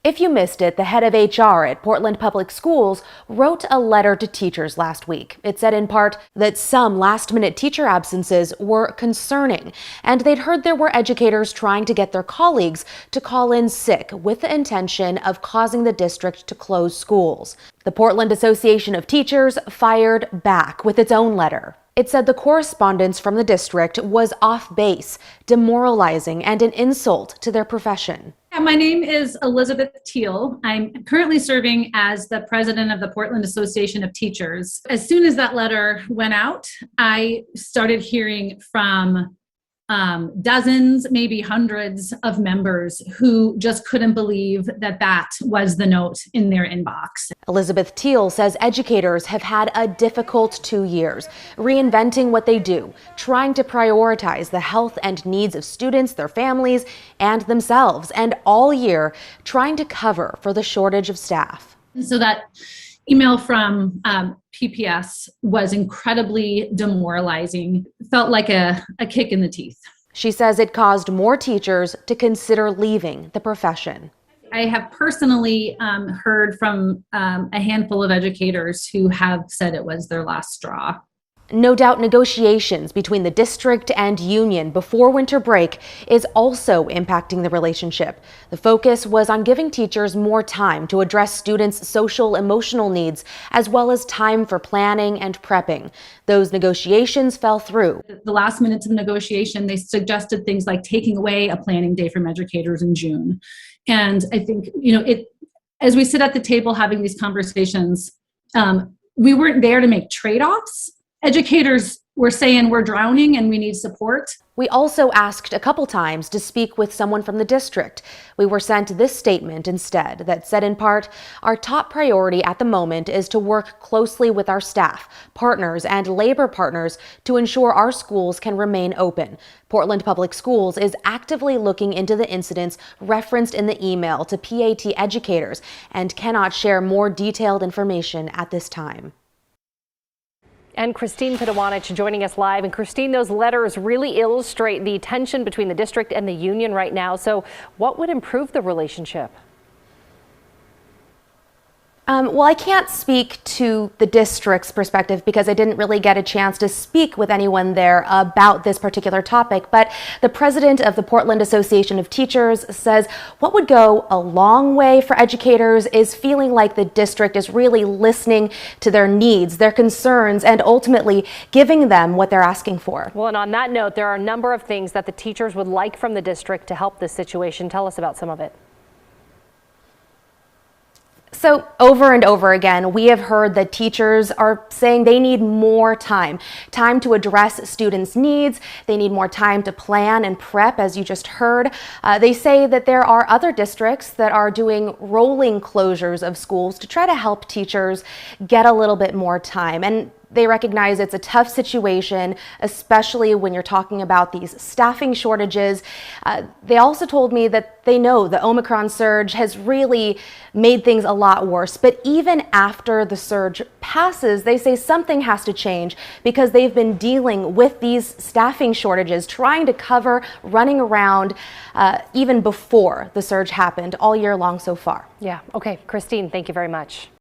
If you missed it, the head of HR at Portland Public Schools wrote a letter to teachers last week. It said in part that some last-minute teacher absences were concerning, and they'd heard there were educators trying to get their colleagues to call in sick with the intention of causing the district to close schools. The Portland Association of Teachers fired back with its own letter. It said the correspondence from the district was off base, demoralizing, and an insult to their profession. My name is Elizabeth Teal. I'm currently serving as the president of the Portland Association of Teachers. As soon as that letter went out, I started hearing from dozens, maybe hundreds of members who just couldn't believe that that was the note in their inbox. Elizabeth Teal says educators have had a difficult 2 years, reinventing what they do, trying to prioritize the health and needs of students, their families, and themselves, and all year trying to cover for the shortage of staff. So that email from PPS was incredibly demoralizing. Felt like a kick in the teeth. She says it caused more teachers to consider leaving the profession. I have personally heard from a handful of educators who have said it was their last straw. No doubt negotiations between the district and union before winter break is also impacting the relationship. The focus was on giving teachers more time to address students' social emotional needs, as well as time for planning and prepping. Those negotiations fell through. The last minutes of negotiation, they suggested things like taking away a planning day from educators in June. And I think, as we sit at the table having these conversations, we weren't there to make trade-offs. Educators were saying we're drowning and we need support. We also asked a couple times to speak with someone from the district. We were sent this statement instead that said in part, our top priority at the moment is to work closely with our staff, partners, and labor partners to ensure our schools can remain open. Portland Public Schools is actively looking into the incidents referenced in the email to PAT educators and cannot share more detailed information at this time. And Christine Pitawanich joining us live. And Christine, those letters really illustrate the tension between the district and the union right now. So what would improve the relationship? Well, I can't speak to the district's perspective because I didn't really get a chance to speak with anyone there about this particular topic. But the president of the Portland Association of Teachers says what would go a long way for educators is feeling like the district is really listening to their needs, their concerns, and ultimately giving them what they're asking for. Well, and on that note, there are a number of things that the teachers would like from the district to help this situation. Tell us about some of it. So over and over again, we have heard that teachers are saying they need more time to address students' needs. They need more time to plan and prep, as you just heard. They say that there are other districts that are doing rolling closures of schools to try to help teachers get a little bit more time. And they recognize it's a tough situation, especially when you're talking about these staffing shortages. They also told me that they know the Omicron surge has really made things a lot worse. But even after the surge passes, they say something has to change because they've been dealing with these staffing shortages, trying to cover, running around even before the surge happened all year long so far. Yeah. Okay. Christine, thank you very much.